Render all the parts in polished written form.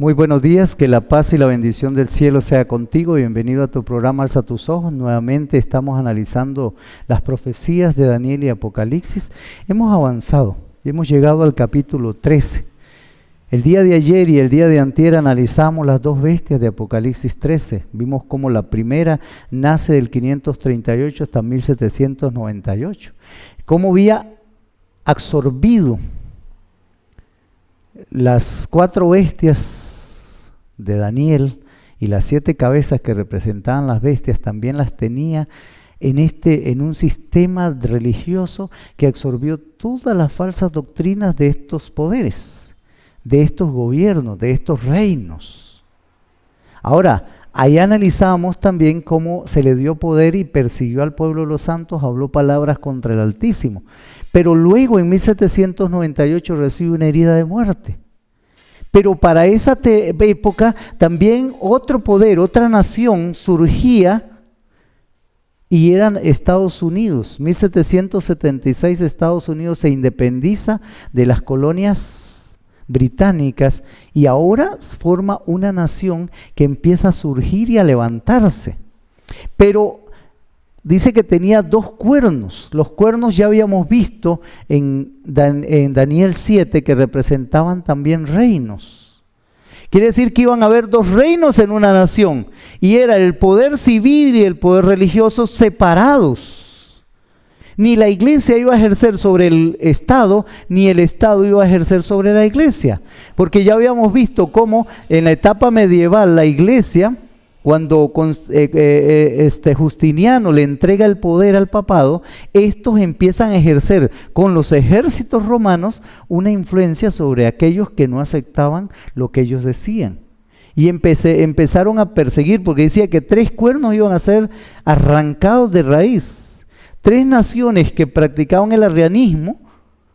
Muy buenos días, que la paz y la bendición del cielo sea contigo. Bienvenido a tu programa Alza tus ojos. Nuevamente estamos analizando las profecías de Daniel y Apocalipsis. Hemos avanzado y hemos llegado al capítulo 13. El día de ayer y el día de antier analizamos las dos bestias de Apocalipsis 13. Vimos cómo la primera nace del 538 hasta 1798. Cómo había absorbido las cuatro bestias de Daniel y las 7 cabezas que representaban las bestias, también las tenía en un sistema religioso que absorbió todas las falsas doctrinas de estos poderes, de estos gobiernos, de estos reinos. Ahora, ahí analizábamos también cómo se le dio poder y persiguió al pueblo de los santos, habló palabras contra el Altísimo. Pero luego en 1798 recibe una herida de muerte. Pero para esa época también otro poder, otra nación surgía y eran Estados Unidos. 1776 Estados Unidos se independiza de las colonias británicas y ahora forma una nación que empieza a surgir y a levantarse. Pero dice que tenía 2 cuernos. Los cuernos ya habíamos visto en Daniel 7 que representaban también reinos. Quiere decir que iban a haber 2 reinos en una nación y era el poder civil y el poder religioso separados. Ni la iglesia iba a ejercer sobre el Estado, ni el Estado iba a ejercer sobre la iglesia. Porque ya habíamos visto cómo en la etapa medieval la iglesia, cuando Justiniano le entrega el poder al papado, estos empiezan a ejercer con los ejércitos romanos una influencia sobre aquellos que no aceptaban lo que ellos decían. Y empezaron a perseguir, porque decía que 3 cuernos iban a ser arrancados de raíz. 3 naciones que practicaban el arrianismo,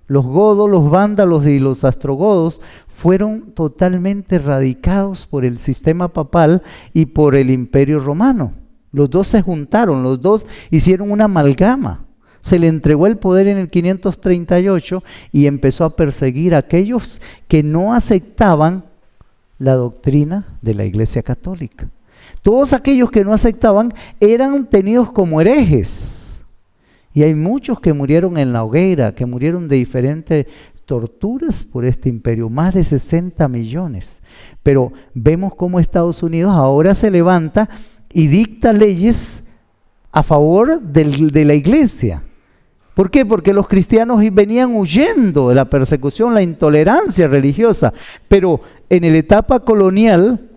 los godos, los vándalos y los astrogodos, fueron totalmente erradicados por el sistema papal y por el imperio romano. Los 2 se juntaron, los 2 hicieron una amalgama. Se le entregó el poder en el 538 y empezó a perseguir a aquellos que no aceptaban la doctrina de la Iglesia Católica. Todos aquellos que no aceptaban eran tenidos como herejes. Y hay muchos que murieron en la hoguera, que murieron de diferentes torturas por este imperio, más de 60 millones. Pero vemos cómo Estados Unidos ahora se levanta y dicta leyes a favor de la iglesia. ¿Por qué? Porque los cristianos venían huyendo de la persecución, la intolerancia religiosa. Pero en la etapa colonial,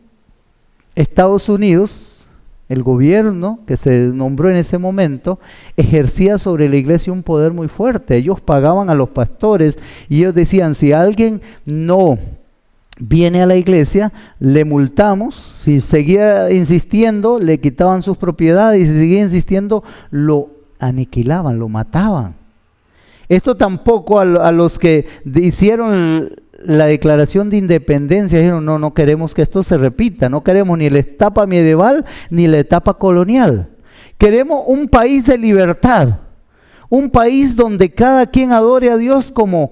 Estados Unidos, el gobierno que se nombró en ese momento, ejercía sobre la iglesia un poder muy fuerte. Ellos pagaban a los pastores y ellos decían, si alguien no viene a la iglesia, le multamos. Si seguía insistiendo, le quitaban sus propiedades, y si seguía insistiendo, lo aniquilaban, lo mataban. Esto tampoco a los que hicieron la declaración de independencia dijeron, no queremos que esto se repita, no queremos ni la etapa medieval ni la etapa colonial. Queremos un país de libertad, un país donde cada quien adore a Dios como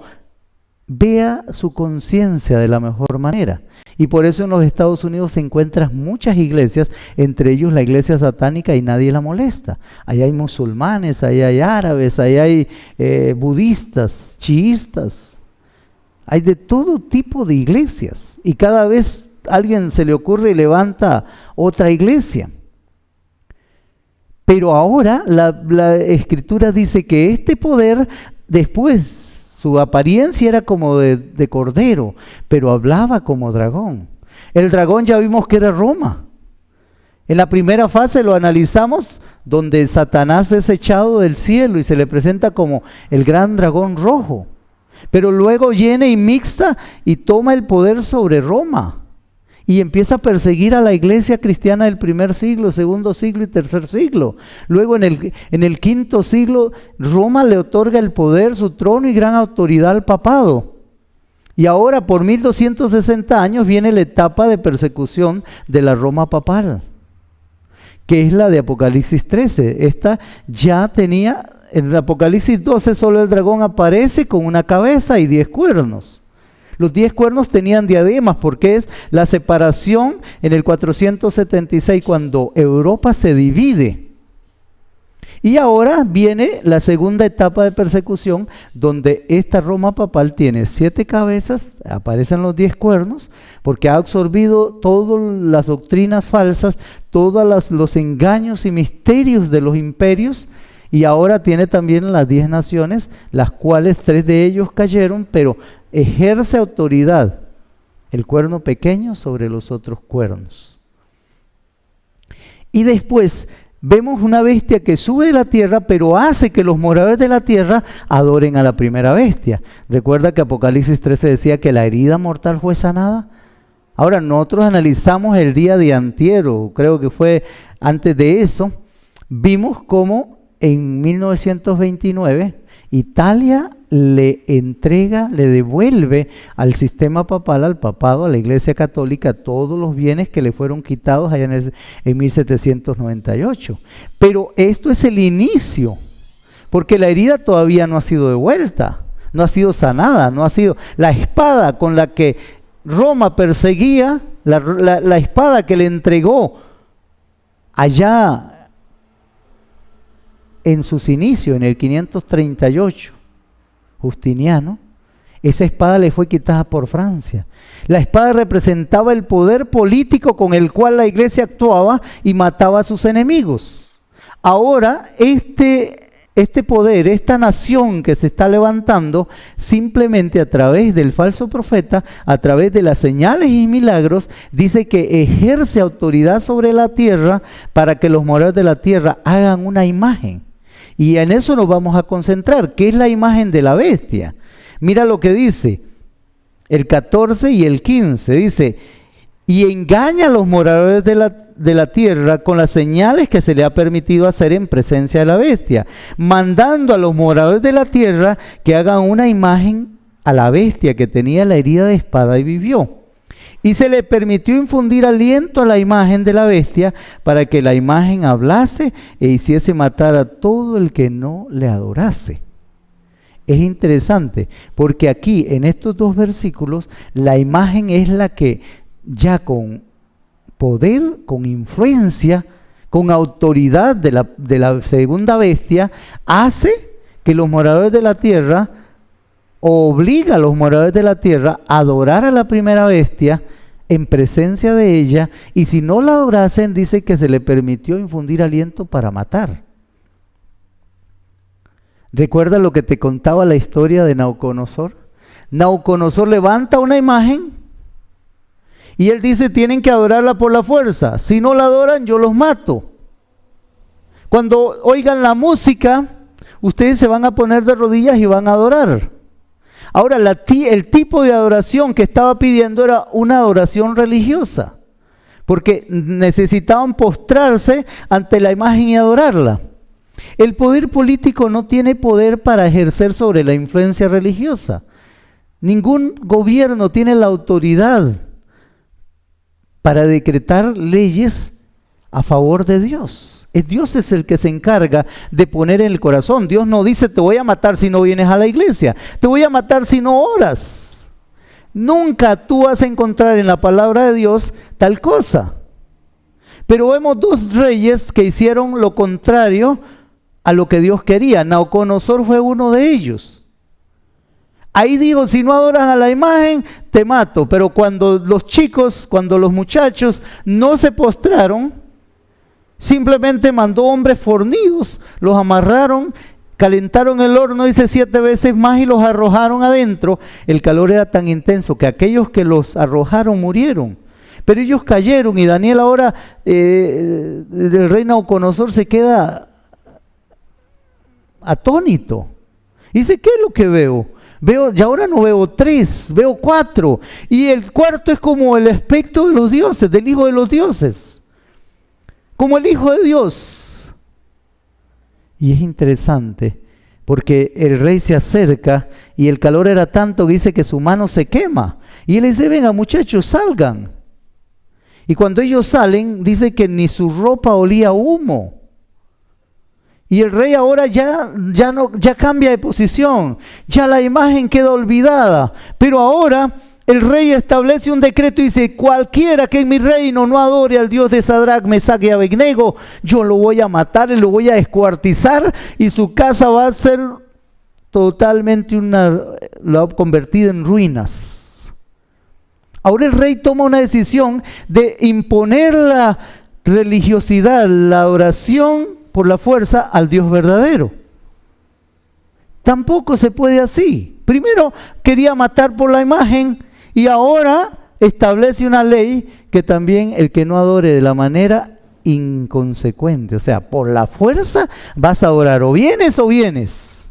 vea su conciencia de la mejor manera. Y por eso en los Estados Unidos se encuentran muchas iglesias, entre ellos la iglesia satánica, y nadie la molesta. Ahí hay musulmanes, ahí hay árabes, ahí hay budistas, chiistas. Hay de todo tipo de iglesias y cada vez a alguien se le ocurre y levanta otra iglesia. Pero ahora la Escritura dice que este poder, después su apariencia era como de cordero, pero hablaba como dragón. El dragón ya vimos que era Roma. En la primera fase lo analizamos, donde Satanás es echado del cielo y se le presenta como el gran dragón rojo. Pero luego viene y mixta y toma el poder sobre Roma y empieza a perseguir a la iglesia cristiana del primer siglo, segundo siglo y tercer siglo. Luego en el quinto siglo Roma le otorga el poder, su trono y gran autoridad al papado. Y ahora por 1260 años viene la etapa de persecución de la Roma papal, que es la de Apocalipsis 13. Esta ya tenía... En Apocalipsis 12 solo el dragón aparece con una cabeza y 10 cuernos. Los 10 cuernos tenían diademas porque es la separación en el 476 cuando Europa se divide. Y ahora viene la segunda etapa de persecución donde esta Roma papal tiene 7 cabezas, aparecen los 10 cuernos, porque ha absorbido todas las doctrinas falsas, todos los engaños y misterios de los imperios, y ahora tiene también las 10 naciones, las cuales 3 de ellos cayeron, pero ejerce autoridad el cuerno pequeño sobre los otros cuernos. Y después vemos una bestia que sube de la tierra, pero hace que los moradores de la tierra adoren a la primera bestia. Recuerda que Apocalipsis 13 decía que la herida mortal fue sanada. Ahora nosotros analizamos el día de antier, o creo que fue antes de eso, vimos cómo en 1929 Italia le devuelve al sistema papal, al papado, a la Iglesia Católica, todos los bienes que le fueron quitados allá en 1798. Pero esto es el inicio, porque la herida todavía no ha sido devuelta, no ha sido sanada, no ha sido la espada con la que Roma perseguía, la espada que le entregó allá en sus inicios, en el 538, Justiniano, esa espada le fue quitada por Francia. La espada representaba el poder político con el cual la iglesia actuaba y mataba a sus enemigos. Ahora, este poder, esta nación que se está levantando, simplemente a través del falso profeta, a través de las señales y milagros, dice que ejerce autoridad sobre la tierra para que los moradores de la tierra hagan una imagen. Y en eso nos vamos a concentrar, que es la imagen de la bestia. Mira lo que dice el 14 y el 15, dice, y engaña a los moradores de la tierra con las señales que se le ha permitido hacer en presencia de la bestia, mandando a los moradores de la tierra que hagan una imagen a la bestia que tenía la herida de espada y vivió. Y se le permitió infundir aliento a la imagen de la bestia para que la imagen hablase e hiciese matar a todo el que no le adorase. Es interesante porque aquí en estos 2 versículos la imagen es la que ya con poder, con influencia, con autoridad de la segunda bestia hace que los moradores de la tierra, obliga a los moradores de la tierra a adorar a la primera bestia en presencia de ella, y si no la adorasen, dice que se le permitió infundir aliento para matar. ¿Recuerda lo que te contaba la historia de Nabucodonosor? Nabucodonosor levanta una imagen y él dice, tienen que adorarla por la fuerza, si no la adoran yo los mato. Cuando oigan la música, ustedes se van a poner de rodillas y van a adorar. Ahora, el tipo de adoración que estaba pidiendo era una adoración religiosa, porque necesitaban postrarse ante la imagen y adorarla. El poder político no tiene poder para ejercer sobre la influencia religiosa. Ningún gobierno tiene la autoridad para decretar leyes a favor de Dios. Dios es el que se encarga de poner en el corazón. Dios no dice, te voy a matar si no vienes a la iglesia, te voy a matar si no oras. Nunca tú vas a encontrar en la palabra de Dios tal cosa. Pero vemos 2 reyes que hicieron lo contrario a lo que Dios quería. Nabucodonosor fue uno de ellos. Ahí digo, si no adoras a la imagen, te mato. Pero cuando los muchachos no se postraron, simplemente mandó hombres fornidos, los amarraron, calentaron el horno, dice 7 veces más y los arrojaron adentro. El calor era tan intenso que aquellos que los arrojaron murieron. Pero ellos cayeron y Daniel ahora, del rey Nabucodonosor, se queda atónito. Dice, ¿qué es lo que veo? Y ahora no veo 3, veo 4. Y el cuarto es como el aspecto de los dioses, del Hijo de los dioses. Como el Hijo de Dios. Y es interesante, porque el rey se acerca y el calor era tanto que dice que su mano se quema. Y él dice, venga muchachos, salgan. Y cuando ellos salen, dice que ni su ropa olía a humo. Y el rey ahora ya cambia de posición, ya la imagen queda olvidada. Pero ahora el rey establece un decreto y dice, cualquiera que en mi reino no adore al Dios de Sadrach, Mesach y Abednego, yo lo voy a matar y lo voy a descuartizar y su casa va a ser totalmente la ha convertido en ruinas. Ahora el rey toma una decisión de imponer la religiosidad, la oración por la fuerza al Dios verdadero. Tampoco se puede así. Primero quería matar por la imagen y ahora establece una ley que también el que no adore de la manera inconsecuente, o sea, por la fuerza vas a orar, o vienes o vienes.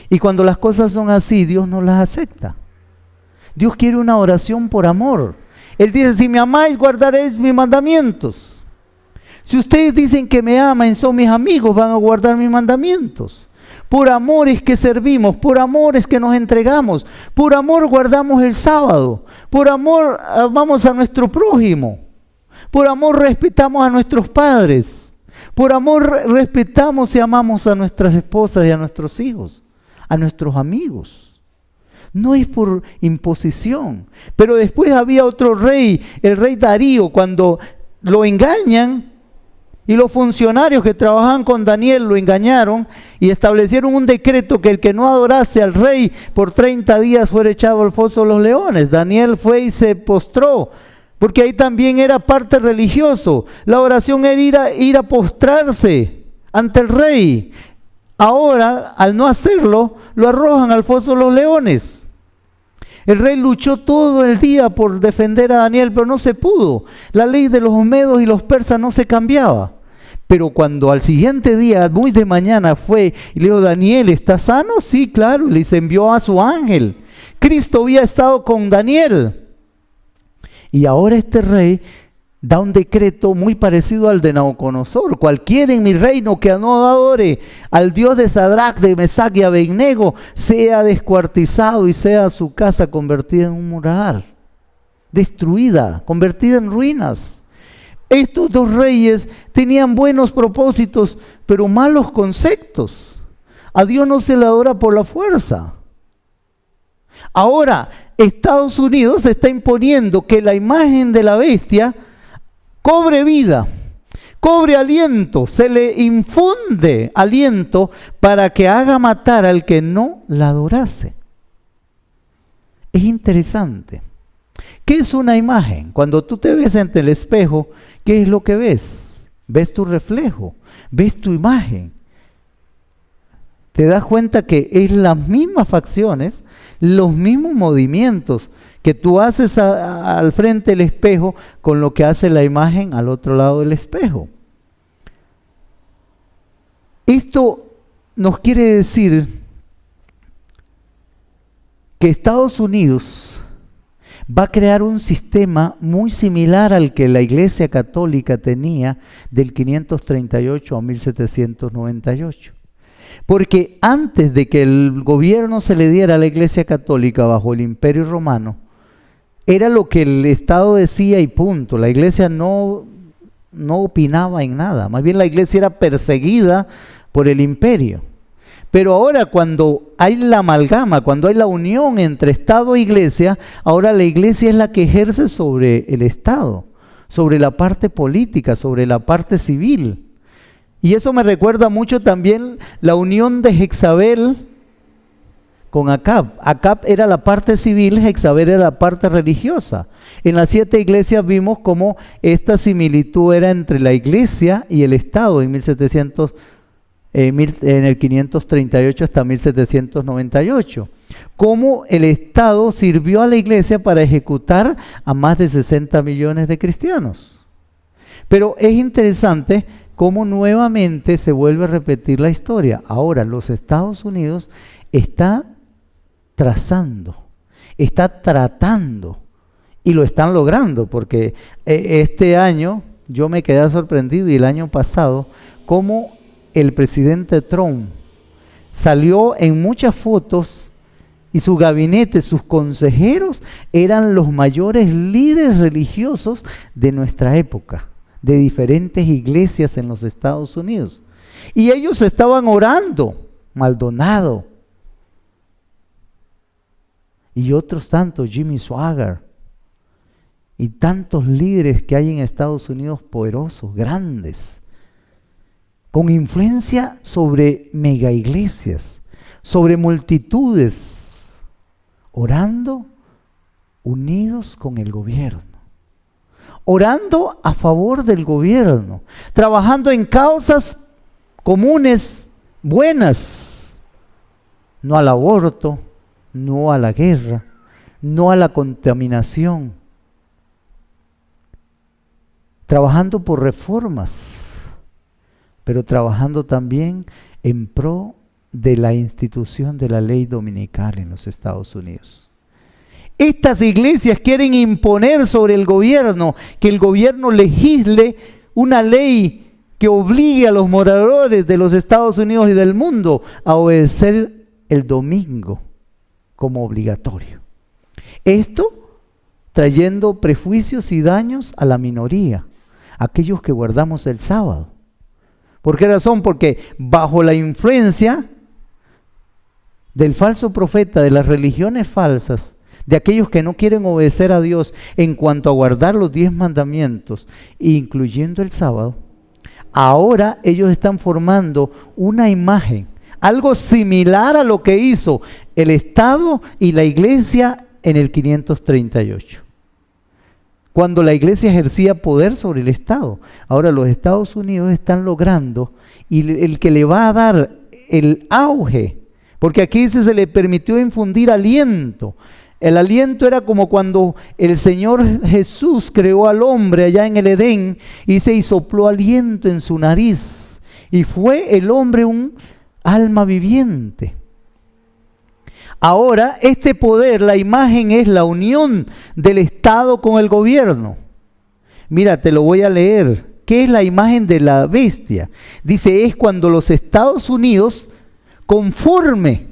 Y cuando las cosas son así, Dios no las acepta. Dios quiere una oración por amor. Él dice, si me amáis, guardaréis mis mandamientos. Si ustedes dicen que me aman, son mis amigos, van a guardar mis mandamientos. Por amor es que servimos, por amor es que nos entregamos, por amor guardamos el sábado, por amor amamos a nuestro prójimo, por amor respetamos a nuestros padres, por amor respetamos y amamos a nuestras esposas y a nuestros hijos, a nuestros amigos. No es por imposición. Pero después había otro rey, el rey Darío, cuando lo engañan, y los funcionarios que trabajaban con Daniel lo engañaron y establecieron un decreto que el que no adorase al rey por 30 días fuera echado al foso de los leones. Daniel fue y se postró, porque ahí también era parte religioso. La oración era ir a postrarse ante el rey. Ahora, al no hacerlo, lo arrojan al foso de los leones. El rey luchó todo el día por defender a Daniel, pero no se pudo. La ley de los medos y los persas no se cambiaba. Pero cuando al siguiente día, muy de mañana, fue y le dijo, Daniel, ¿estás sano? Sí, claro, y les envió a su ángel. Cristo había estado con Daniel. Y ahora este rey da un decreto muy parecido al de Nabucodonosor. Cualquiera en mi reino que no adore al Dios de Sadrach, de Mesach y Abednego, sea descuartizado y sea su casa convertida en un murar, destruida, convertida en ruinas. Estos dos reyes tenían buenos propósitos, pero malos conceptos. A Dios no se le adora por la fuerza. Ahora, Estados Unidos está imponiendo que la imagen de la bestia cobre vida, cobre aliento, se le infunde aliento para que haga matar al que no la adorase. Es interesante. ¿Qué es una imagen? Cuando tú te ves ante el espejo, ¿qué es lo que ves? Ves tu reflejo, ves tu imagen. Te das cuenta que es las mismas facciones, los mismos movimientos que tú haces al frente del espejo con lo que hace la imagen al otro lado del espejo. Esto nos quiere decir que Estados Unidos va a crear un sistema muy similar al que la Iglesia Católica tenía del 538 a 1798. Porque antes de que el gobierno se le diera a la Iglesia Católica bajo el Imperio Romano, era lo que el Estado decía y punto. La Iglesia no opinaba en nada. Más bien la Iglesia era perseguida por el imperio. Pero ahora cuando hay la amalgama, cuando hay la unión entre Estado e Iglesia, ahora la Iglesia es la que ejerce sobre el Estado, sobre la parte política, sobre la parte civil. Y eso me recuerda mucho también la unión de Jezabel con Acab. Acab era la parte civil, Jezabel era la parte religiosa. En las 7 iglesias vimos cómo esta similitud era entre la Iglesia y el Estado en en el 538 hasta 1798, cómo el Estado sirvió a la Iglesia para ejecutar a más de 60 millones de cristianos. Pero es interesante cómo nuevamente se vuelve a repetir la historia. Ahora los Estados Unidos está trazando, está tratando, y lo están logrando, porque este año yo me quedé sorprendido, y el año pasado, cómo el presidente Trump salió en muchas fotos y su gabinete, sus consejeros, eran los mayores líderes religiosos de nuestra época, de diferentes iglesias en los Estados Unidos. Y ellos estaban orando, Maldonado, y otros tantos, Jimmy Swaggart, y tantos líderes que hay en Estados Unidos poderosos, grandes, con influencia sobre mega iglesias, sobre multitudes, orando unidos con el gobierno, orando a favor del gobierno, trabajando en causas comunes, buenas, no al aborto, no a la guerra, no a la contaminación, trabajando por reformas, pero trabajando también en pro de la institución de la ley dominical en los Estados Unidos. Estas iglesias quieren imponer sobre el gobierno que el gobierno legisle una ley que obligue a los moradores de los Estados Unidos y del mundo a obedecer el domingo como obligatorio. Esto trayendo prejuicios y daños a la minoría, aquellos que guardamos el sábado. ¿Por qué razón? Porque bajo la influencia del falso profeta, de las religiones falsas, de aquellos que no quieren obedecer a Dios en cuanto a guardar los 10 mandamientos, incluyendo el sábado, ahora ellos están formando una imagen, algo similar a lo que hizo el Estado y la Iglesia en el 538. Cuando la Iglesia ejercía poder sobre el Estado. Ahora los Estados Unidos están logrando, y el que le va a dar el auge, porque aquí dice se le permitió infundir aliento. El aliento era como cuando el Señor Jesús creó al hombre allá en el Edén y se sopló aliento en su nariz y fue el hombre un alma viviente. Ahora este poder, la imagen es la unión del Estado con el gobierno. Mira, te lo voy a leer. ¿Qué es la imagen de la bestia? Dice, es cuando los Estados Unidos conforme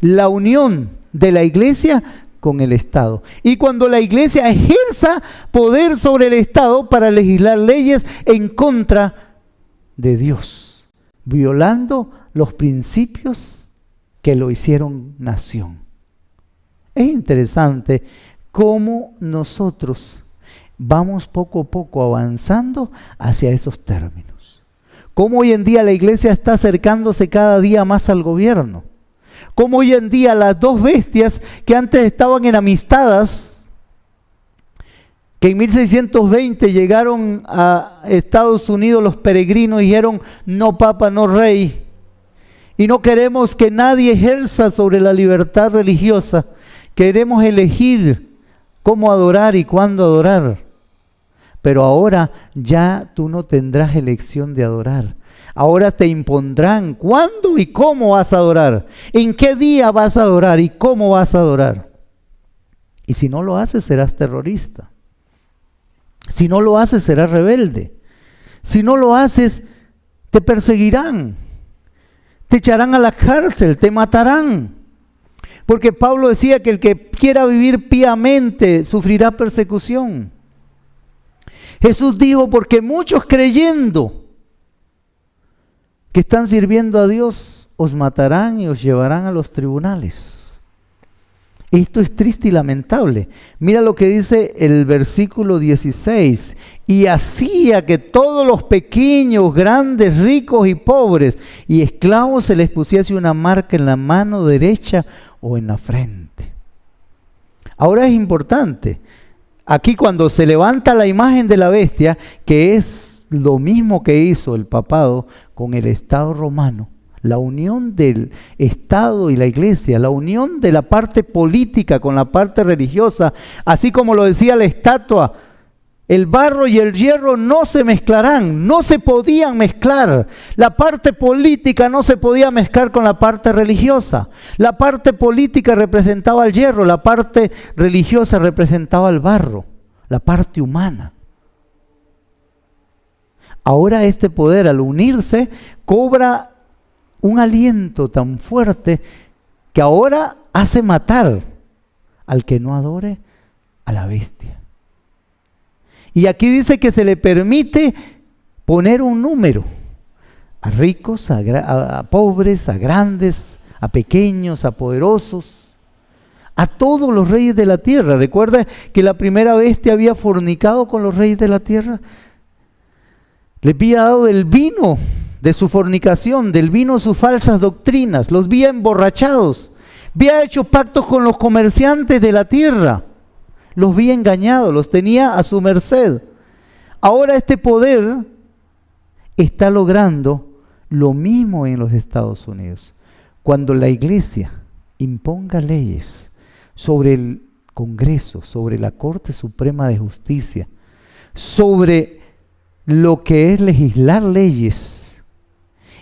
la unión de la iglesia con el Estado. Y cuando la iglesia ejerza poder sobre el Estado para legislar leyes en contra de Dios, violando los principios que lo hicieron nación. Es interesante cómo nosotros vamos poco a poco avanzando hacia esos términos. Cómo hoy en día la iglesia está acercándose cada día más al gobierno. Como hoy en día las dos bestias que antes estaban enamistadas, que en 1620 llegaron a Estados Unidos los peregrinos y dijeron, no papa, no rey, y no queremos que nadie ejerza sobre la libertad religiosa, queremos elegir cómo adorar y cuándo adorar. Pero ahora ya tú no tendrás elección de adorar. Ahora te impondrán cuándo y cómo vas a adorar, en qué día vas a adorar y cómo vas a adorar. Y si no lo haces, serás terrorista. Si no lo haces, serás rebelde. Si no lo haces, te perseguirán. Te echarán a la cárcel, te matarán. Porque Pablo decía que el que quiera vivir piamente sufrirá persecución. Jesús dijo, porque muchos creyendo que están sirviendo a Dios, os matarán y os llevarán a los tribunales. Esto es triste y lamentable. Mira lo que dice el versículo 16. Y hacía que todos los pequeños, grandes, ricos y pobres y esclavos se les pusiese una marca en la mano derecha o en la frente. Ahora es importante. Aquí cuando se levanta la imagen de la bestia, que es lo mismo que hizo el papado con el Estado romano, la unión del Estado y la iglesia, la unión de la parte política con la parte religiosa, así como lo decía la estatua, el barro y el hierro no se mezclarán, no se podían mezclar. La parte política no se podía mezclar con la parte religiosa. La parte política representaba el hierro, la parte religiosa representaba el barro, la parte humana. Ahora este poder, al unirse, cobra un aliento tan fuerte que ahora hace matar al que no adore a la bestia. Y aquí dice que se le permite poner un número a ricos, a pobres, a grandes, a pequeños, a poderosos, a todos los reyes de la tierra. ¿Recuerda que la primera bestia había fornicado con los reyes de la tierra? Les había dado del vino de su fornicación, del vino de sus falsas doctrinas, los había emborrachados, había hecho pactos con los comerciantes de la tierra, los había engañado, los tenía a su merced. Ahora este poder está logrando lo mismo en los Estados Unidos. Cuando la iglesia imponga leyes sobre el Congreso, sobre la Corte Suprema de Justicia, sobre lo que es legislar leyes,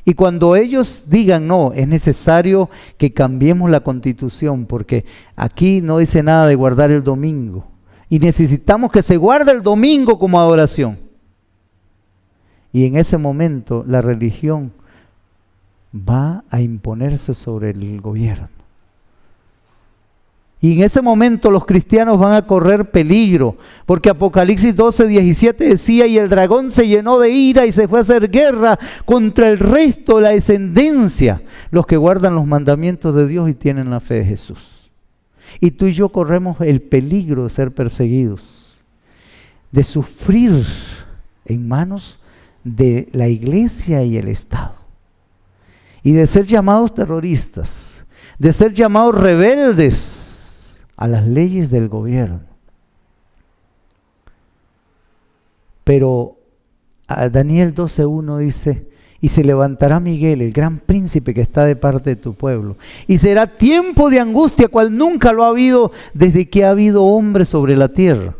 y cuando ellos digan, no, es necesario que cambiemos la Constitución porque aquí no dice nada de guardar el domingo y necesitamos que se guarde el domingo como adoración. Y en ese momento la religión va a imponerse sobre el gobierno. Y en ese momento los cristianos van a correr peligro, porque Apocalipsis 12:17 decía, y el dragón se llenó de ira y se fue a hacer guerra contra el resto de la descendencia, los que guardan los mandamientos de Dios y tienen la fe de Jesús. Y tú y yo corremos el peligro de ser perseguidos, de sufrir en manos de la iglesia y el Estado, y de ser llamados terroristas, de ser llamados rebeldes a las leyes del gobierno. Pero a Daniel 12:1 dice, y se levantará Miguel, el gran príncipe que está de parte de tu pueblo, y será tiempo de angustia cual nunca lo ha habido desde que ha habido hombre sobre la tierra.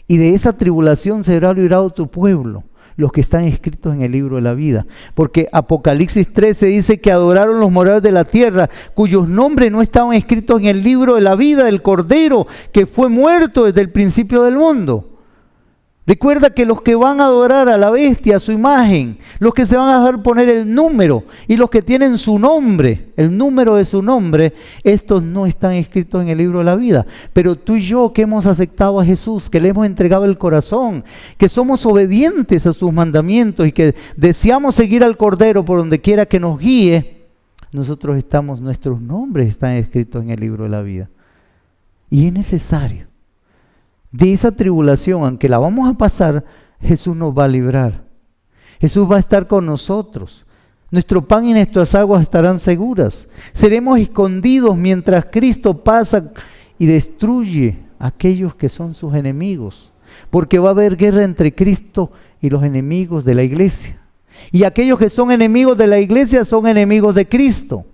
Y de esa tribulación será librado tu pueblo, los que están escritos en el libro de la vida. Porque Apocalipsis 13 dice que adoraron los moradores de la tierra, cuyos nombres no estaban escritos en el libro de la vida del Cordero, que fue muerto desde el principio del mundo. Recuerda que los que van a adorar a la bestia, a su imagen, los que se van a dejar poner el número y los que tienen su nombre, el número de su nombre, estos no están escritos en el libro de la vida. Pero tú y yo que hemos aceptado a Jesús, que le hemos entregado el corazón, que somos obedientes a sus mandamientos y que deseamos seguir al Cordero por donde quiera que nos guíe, nuestros nombres están escritos en el libro de la vida. Y es necesario. De esa tribulación, aunque la vamos a pasar, Jesús nos va a librar. Jesús va a estar con nosotros. Nuestro pan y nuestras aguas estarán seguras. Seremos escondidos mientras Cristo pasa y destruye a aquellos que son sus enemigos. Porque va a haber guerra entre Cristo y los enemigos de la iglesia. Y aquellos que son enemigos de la iglesia son enemigos de Cristo.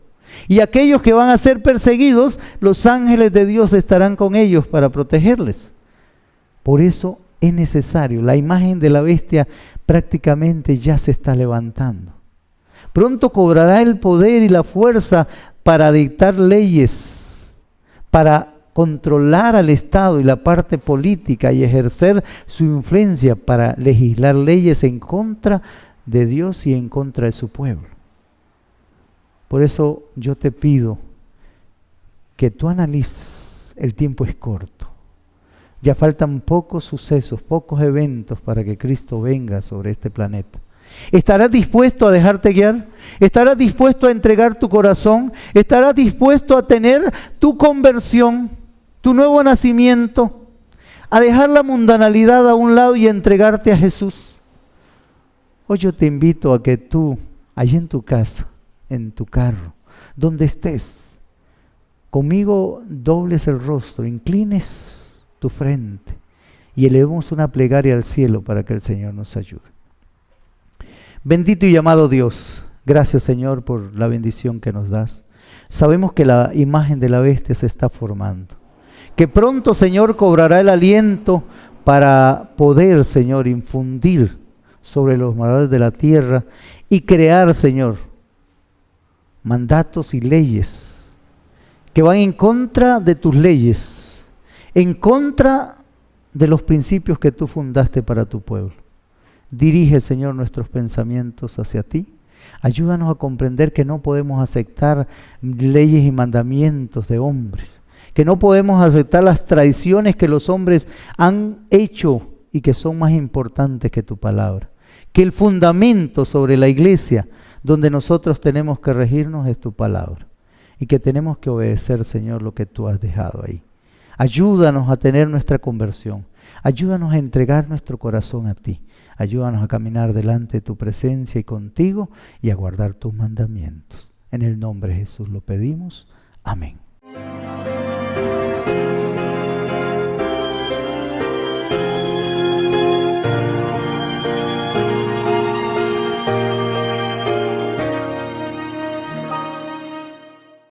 Y aquellos que van a ser perseguidos, los ángeles de Dios estarán con ellos para protegerles. Por eso es necesario, la imagen de la bestia prácticamente ya se está levantando. Pronto cobrará el poder y la fuerza para dictar leyes, para controlar al Estado y la parte política y ejercer su influencia para legislar leyes en contra de Dios y en contra de su pueblo. Por eso yo te pido que tú analices, el tiempo es corto. Ya faltan pocos sucesos, pocos eventos para que Cristo venga sobre este planeta. ¿Estarás dispuesto a dejarte guiar? ¿Estarás dispuesto a entregar tu corazón? ¿Estarás dispuesto a tener tu conversión, tu nuevo nacimiento? ¿A dejar la mundanalidad a un lado y entregarte a Jesús? Hoy yo te invito a que tú, allí en tu casa, en tu carro, donde estés, conmigo dobles el rostro, inclines tu frente y elevemos una plegaria al cielo para que el Señor nos ayude. Bendito y amado Dios, gracias Señor por la bendición que nos das. Sabemos que la imagen de la bestia se está formando, que pronto Señor cobrará el aliento para poder Señor infundir sobre los moradores de la tierra y crear Señor mandatos y leyes que van en contra de tus leyes, en contra de los principios que tú fundaste para tu pueblo. Dirige, Señor, nuestros pensamientos hacia ti. Ayúdanos a comprender que no podemos aceptar leyes y mandamientos de hombres, que no podemos aceptar las tradiciones que los hombres han hecho y que son más importantes que tu palabra. Que el fundamento sobre la iglesia donde nosotros tenemos que regirnos es tu palabra. y que tenemos que obedecer, Señor, lo que tú has dejado ahí. Ayúdanos a tener nuestra conversión. Ayúdanos a entregar nuestro corazón a ti. Ayúdanos a caminar delante de tu presencia y contigo y a guardar tus mandamientos. En el nombre de Jesús lo pedimos. Amén.